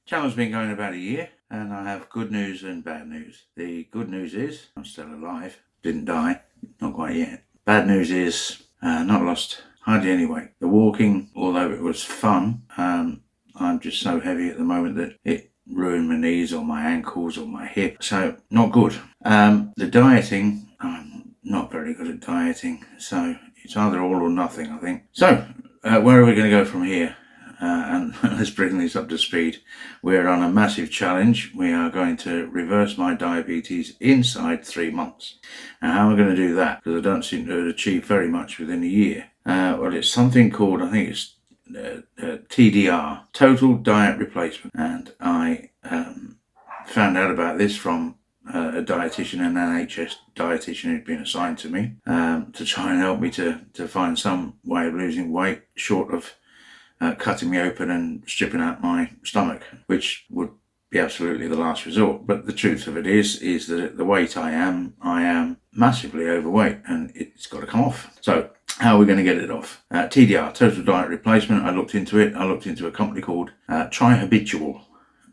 Channel's been going about a year, and I have good news and bad news. The good news is I'm still alive, didn't die, not quite yet. Bad news is not lost hardly any weight. The walking, although it was fun, I'm just so heavy at the moment that it ruined my knees or my ankles or my hip, so not good. The dieting, I'm not very good at dieting, so it's either all or nothing, I think. So where are we going to go from here? And let's bring this up to speed. We're on a massive challenge. We are going to reverse my diabetes inside 3 months. Now, how am I going to do that? Because I don't seem to achieve very much within a year. Well, it's something called, I think it's TDR, Total Diet Replacement. And I found out about this from a dietitian, an NHS dietitian who'd been assigned to me to try and help me to find some way of losing weight short of cutting me open and stripping out my stomach, which would be absolutely the last resort. But the truth of it is that at the weight I am massively overweight, and it's got to come off. So how are we going to get it off? TDR, Total Diet Replacement. I looked into it. I looked into a company called Trihabitual,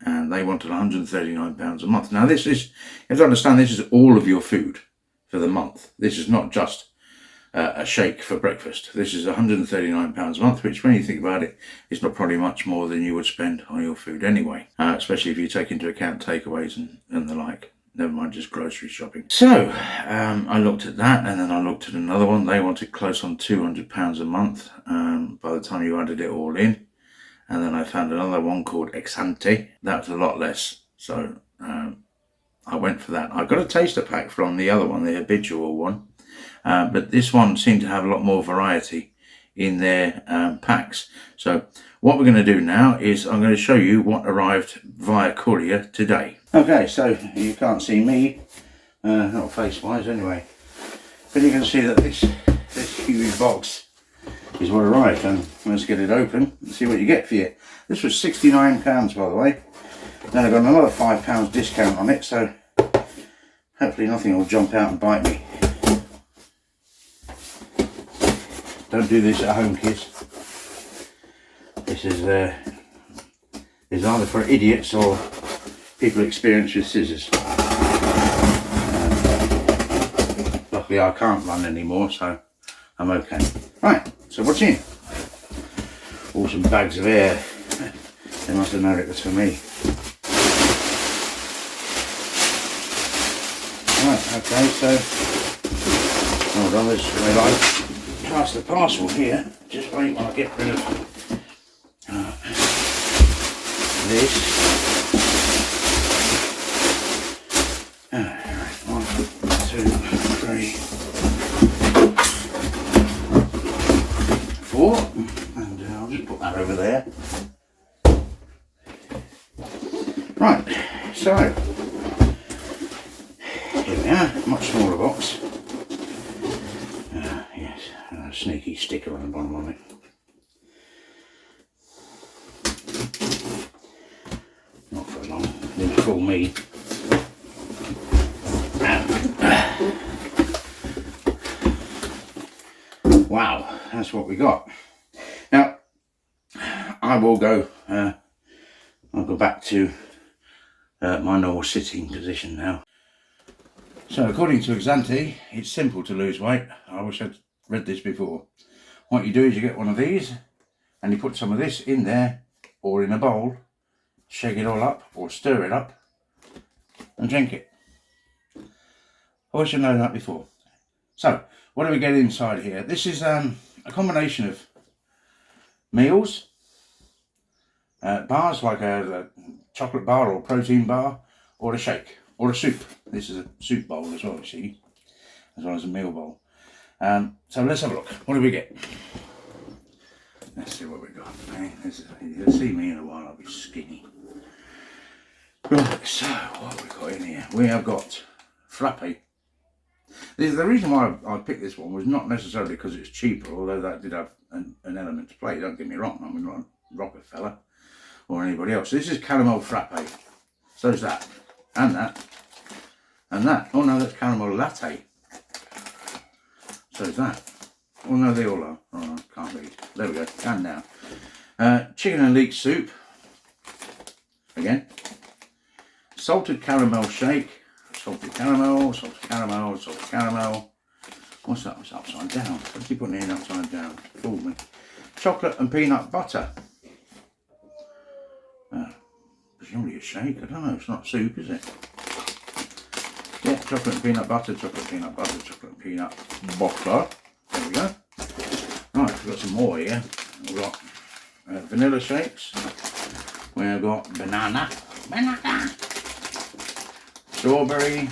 and they wanted £139 a month. Now this is, you have to understand, this is all of your food for the month. This is not just a shake for breakfast. This is £139 a month, which when you think about it, is not probably much more than you would spend on your food anyway, especially if you take into account takeaways and the like, never mind just grocery shopping. So I looked at that, and then I looked at another one. They wanted close on £200 a month by the time you added it all in. And then I found another one called Exante. That was a lot less, so I went for that. I got a taster pack from the other one, the habitual one. But this one seemed to have a lot more variety in their packs. So what we're going to do now is I'm going to show you what arrived via courier today. Okay, so you can't see me, not face-wise anyway, but you can see that this huge box is what arrived, and let's get it open and see what you get for you. This was £69, by the way. Then I got another £5 discount on it, so hopefully nothing will jump out and bite me. Don't do this at home, kids. This is either for idiots or people experienced with scissors. Luckily I can't run anymore, so I'm okay. Right, so what's in? All some bags of air. They must have known it was for me. Right, okay, so hold on, there's my light. Past the parcel here, just wait while I get rid of this. Right, 1, 2, 3, 4, and I'll just put that over there. Right, so here we are, much smaller box. Yes, a sneaky sticker on the bottom of it. Not for long, didn't fool me. Wow, that's what we got. Now, I will go, I'll go back to my normal sitting position now. So according to Exante, it's simple to lose weight. I wish I'd read this before. What you do is you get one of these and you put some of this in there or in a bowl, shake it all up or stir it up and drink it. I wish I'd known that before. So what do we get inside here? This is a combination of meals, bars like a chocolate bar or protein bar, or a shake or a soup. This is a soup bowl as well, you see, as well as a meal bowl. So let's have a look. What do we get? Let's see what we got. Okay? You'll see me in a while, I'll be skinny. Right, so what have we got in here? We have got frappe. The reason why I picked this one was not necessarily because it's cheaper, although that did have an element to play, don't get me wrong. I'm not Rockefeller or anybody else. This is caramel frappe. So is that. And that. And that. Oh no, that's caramel latte. So is that. Oh no, they all are. Oh, I can't read. There we go. And now. Chicken and leek soup. Again. Salted caramel shake. Salted caramel, salted caramel, salted caramel. What's that? It's upside down. What's he putting in upside down? Fooled me. Chocolate and peanut butter. Presumably a shake. I don't know. It's not soup, is it? Yeah, chocolate and peanut butter, chocolate and peanut butter, chocolate and peanut butter. There we go. Right, we've got some more here. We've got vanilla shakes. We've got banana. Strawberry.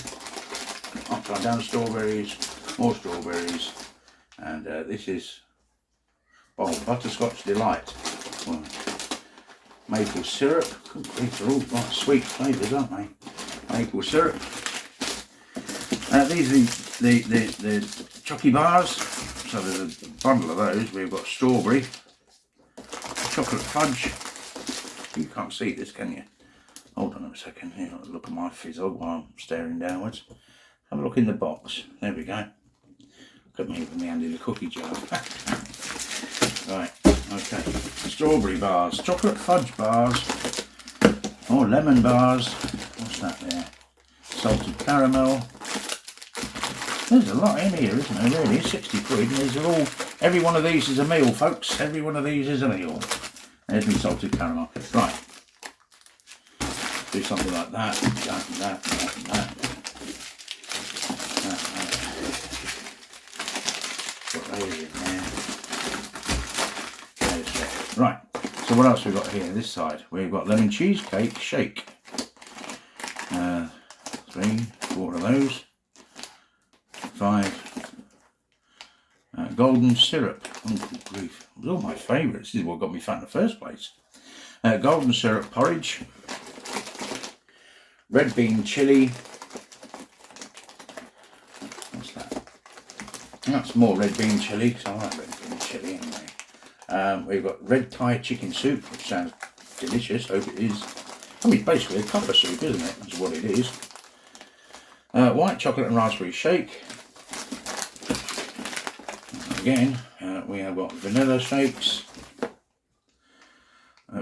Upside down strawberries. More strawberries. And this is butterscotch delight. Well, maple syrup. These are all like sweet flavours, aren't they? Maple syrup. These are the chocky bars. So there's a bundle of those. We've got strawberry, chocolate fudge. You can't see this, can you? Hold on a second. Here, look at my fizzle while I'm staring downwards. Have a look in the box. There we go. Look at me with my hand in the cookie jar. Right. Okay. Strawberry bars, chocolate fudge bars, oh, lemon bars. What's that there? Salted caramel. There's a lot in here, isn't there, really? 60 quid, and these are all, every one of these is a meal, folks. Every one of these is a meal. There's my salted caramel. Right. Do something like that, that. Put those in there. Right. So what else we've got here? This side, we've got lemon cheesecake shake. 3, 4 of those. 5 golden syrup. Oh, good grief. It was all my favourites. This is what got me fat in the first place. Golden syrup porridge. Red bean chilli. What's that? That's more red bean chilli, because I like red bean chilli anyway. We've got red Thai chicken soup, which sounds delicious. Hope it is. I mean, basically a cup of soup, isn't it? That's what it is. White chocolate and raspberry shake. Again, we have got vanilla shakes.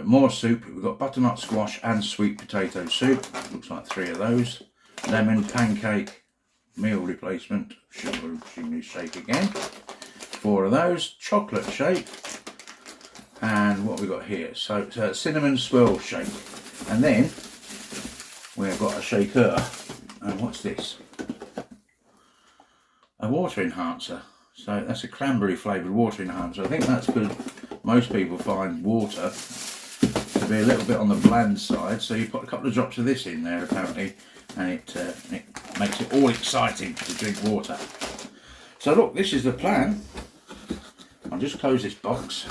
More soup. We've got butternut squash and sweet potato soup. Looks like 3 of those. Lemon pancake meal replacement. Sugar shake again. 4 of those. Chocolate shake. And what we got here? So it's a cinnamon swirl shake. And then we've got a shaker. And what's this? A water enhancer. So that's a cranberry flavoured water enhancer. I think that's because most people find water to be a little bit on the bland side. So you put a couple of drops of this in there apparently, and it makes it all exciting to drink water. So look, this is the plan. I'll just close this box.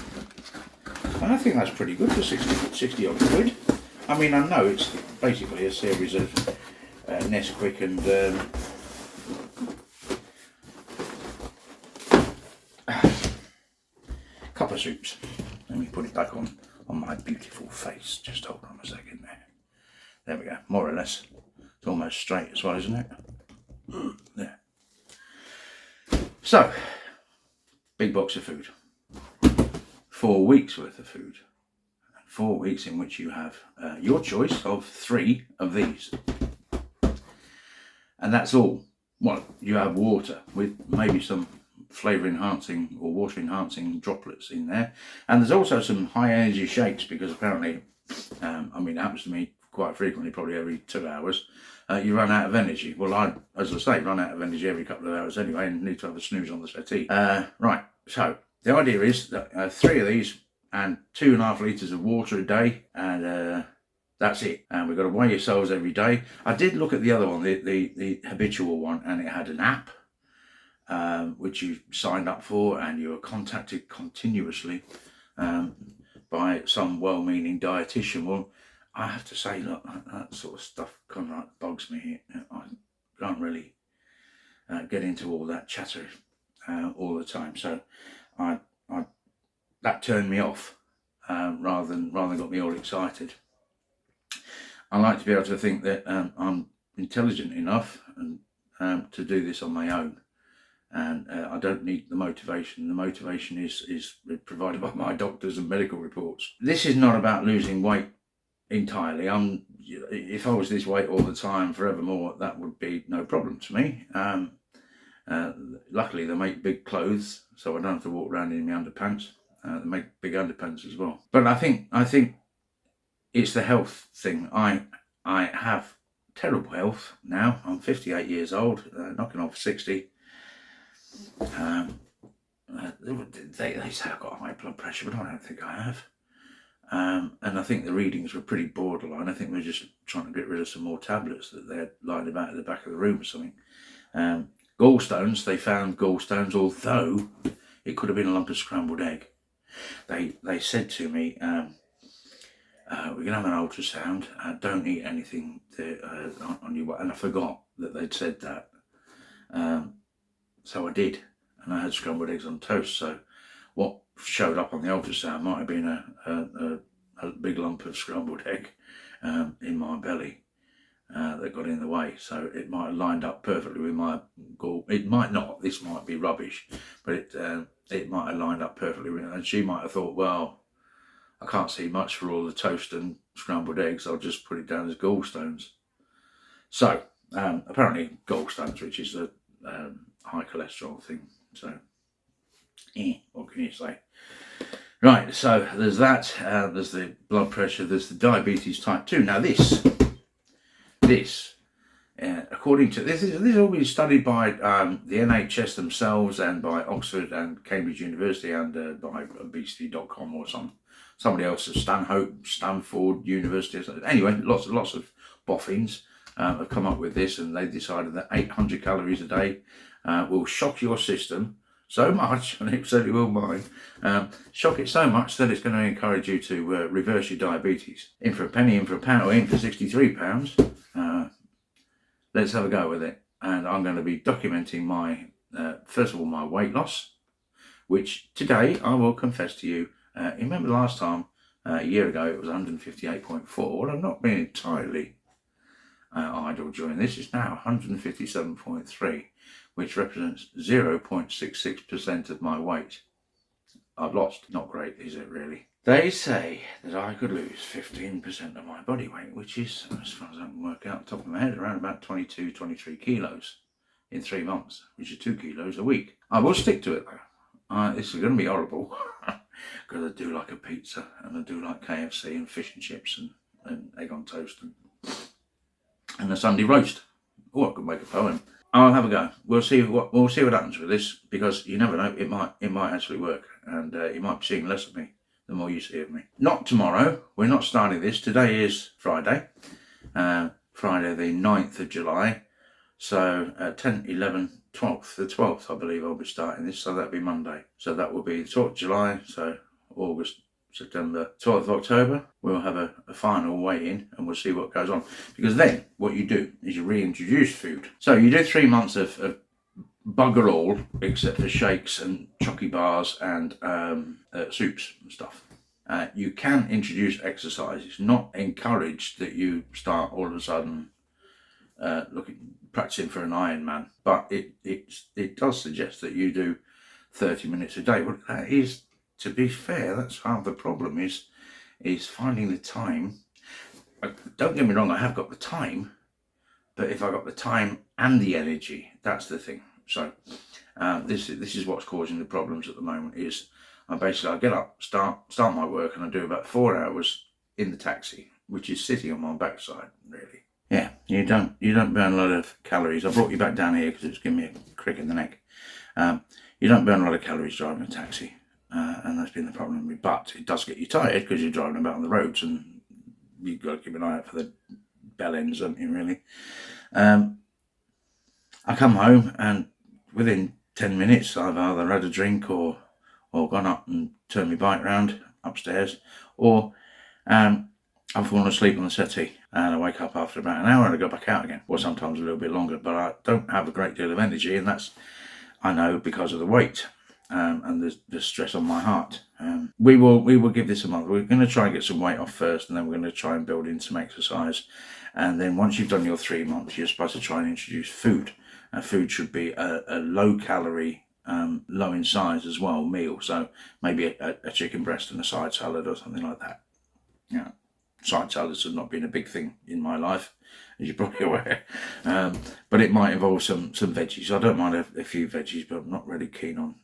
And I think that's pretty good for 60 odd quid. I mean, I know it's basically a series of Nesquik and cup of soups. Let me put it back on my beautiful face. Just hold on a second there. There we go, more or less. It's almost straight as well, isn't it? There. So, big box of food. 4 weeks worth of food. 4 weeks in which you have your choice of 3 of these. And that's all. Well, you have water with maybe some flavour enhancing or water enhancing droplets in there. And there's also some high energy shakes because apparently, I mean, it happens to me quite frequently, probably every 2 hours, you run out of energy. Well, I, as I say, run out of energy every couple of hours anyway and need to have a snooze on the settee. Right, so the idea is that 3 of these and 2.5 litres of water a day, and that's it. And we've got to weigh yourselves every day. I did look at the other one, the habitual one, and it had an app which you signed up for, and you were contacted continuously by some well-meaning dietitian. Well, I have to say, look, that sort of stuff kind of like bugs me. I don't really get into all that chatter all the time. So I that turned me off rather than got me all excited. I like to be able to think that I'm intelligent enough and to do this on my own, and I don't need the motivation. The motivation is provided by my doctors and medical reports. This is not about losing weight entirely. If I was this weight all the time forevermore, that would be no problem to me. Luckily, they make big clothes, so I don't have to walk around in my underpants. They make big underpants as well. But I think it's the health thing. I have terrible health now. I'm 58 years old, knocking on for 60. They say I've got high blood pressure, but I don't think I have. And I think the readings were pretty borderline. I think we're just trying to get rid of some more tablets that they're lying about in the back of the room or something. Gallstones, they found gallstones, although it could have been a lump of scrambled egg. They said to me, we're going to have an ultrasound, don't eat anything on your... And I forgot that they'd said that. So I did, and I had scrambled eggs on toast. So what showed up on the ultrasound might have been a big lump of scrambled egg in my belly that got in the way. So it might have lined up perfectly with my gall. It might not. This might be rubbish, but it might have lined up perfectly with it. And she might have thought, well, I can't see much for all the toast and scrambled eggs. I'll just put it down as gallstones. So apparently gallstones, which is the high cholesterol thing. So what can you say? Right, so there's that. There's the blood pressure. There's the diabetes type 2. Now this, according to this has all been studied by the NHS themselves and by Oxford and Cambridge University and by obesity.com or somebody else at Stanford University. Anyway, lots of boffins have come up with this, and they decided that 800 calories a day will shock your system so much, and it certainly will mine, shock it so much that it's going to encourage you to reverse your diabetes. In for a penny, in for a pound, or in for £63. Let's have a go with it. And I'm going to be documenting my, first of all, my weight loss, which today I will confess to you, you remember last time, a year ago, it was 158.4. Well, I've not been entirely idle during this. It's now 157.3, which represents 0.66% of my weight. I've lost. Not great, is it really? They say that I could lose 15% of my body weight, which is, as far as I can work out, top of my head, around about 22, 23 kilos in 3 months, which is 2 kilos a week. I will stick to it though. This is going to be horrible because I do like a pizza, and I do like KFC and fish and chips and egg on toast and a Sunday roast. Oh, I could make a poem. I'll have a go. We'll see what happens with this, because you never know. It might actually work, and you might be seeing less of me the more you see of me. Not tomorrow. We're not starting this. Today is Friday. Friday the 9th of July. So 10, 11, 12th. The 12th, I believe, I'll be starting this. So that'll be Monday. So that will be the 12th of July. So August, September, 12th of October, we'll have a final weigh-in, and we'll see what goes on. Because then what you do is you reintroduce food. So you do 3 months of bugger all, except for shakes and chocky bars and soups and stuff. You can introduce exercise. It's not encouraged that you start all of a sudden practicing for an Ironman, but it does suggest that you do 30 minutes a day. Well, that is, to be fair, that's half the problem, is finding the time. Don't get me wrong, I have got the time, but if I got the time and the energy, that's the thing. So this is what's causing the problems at the moment. Is I get up, start my work, and I do about 4 hours in the taxi, which is sitting on my backside, really. Yeah, you don't burn a lot of calories. I brought you back down here because it's giving me a crick in the neck. You don't burn a lot of calories driving a taxi, and that's been the problem with me. But it does get you tired because you're driving about on the roads, and you've got to keep an eye out for the bell ends, haven't you, really? I come home, and within 10 minutes I've either had a drink or gone up and turned my bike round upstairs, or I've fallen asleep on the settee and I wake up after about an hour and I go back out again, or sometimes a little bit longer, but I don't have a great deal of energy, and that's, I know, because of the weight and the stress on my heart. We will give this a month. We're going to try and get some weight off first, and then we're going to try and build in some exercise. And then once you've done your 3 months, you're supposed to try and introduce food. And food should be a low calorie, low in size as well meal. So maybe a chicken breast and a side salad or something like that. Yeah. Side salads have not been a big thing in my life, as you're probably aware, but it might involve some veggies. I don't mind a few veggies, but I'm not really keen on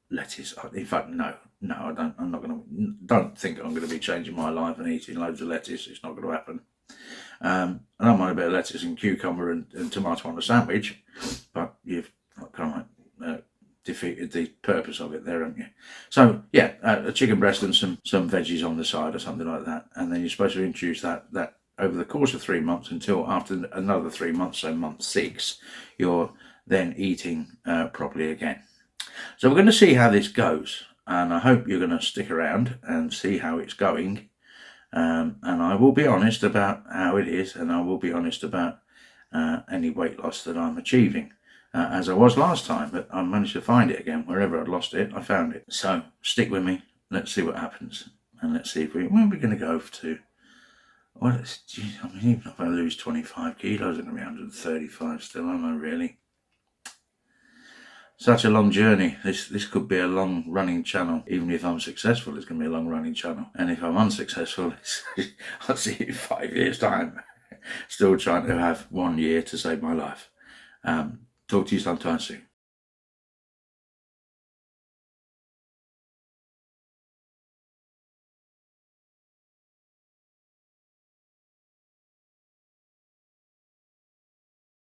lettuce. In fact, no, I don't. I'm not going to. Don't think I'm going to be changing my life and eating loads of lettuce. It's not going to happen. I don't mind a bit of lettuce and cucumber and tomato on a sandwich, but you've kind of defeated the purpose of it there, haven't you? So yeah, a chicken breast and some veggies on the side or something like that, and then you're supposed to introduce that over the course of 3 months until after another 3 months, so month 6, you're then eating properly again. So we're going to see how this goes, and I hope you're going to stick around and see how it's going. And I will be honest about how it is, and I will be honest about any weight loss that I'm achieving. As I was last time, but I managed to find it again. Wherever I'd lost it, I found it. So stick with me. Let's see what happens, and let's see if when we're going to go to. Well, I mean, even if I lose 25 kilos, I'm going to be 135 still, am I really? Such a long journey. This could be a long running channel. Even if I'm successful, it's going to be a long running channel. And if I'm unsuccessful, I'll see you in 5 years' time. Still trying to have 1 year to save my life. Talk to you sometime soon.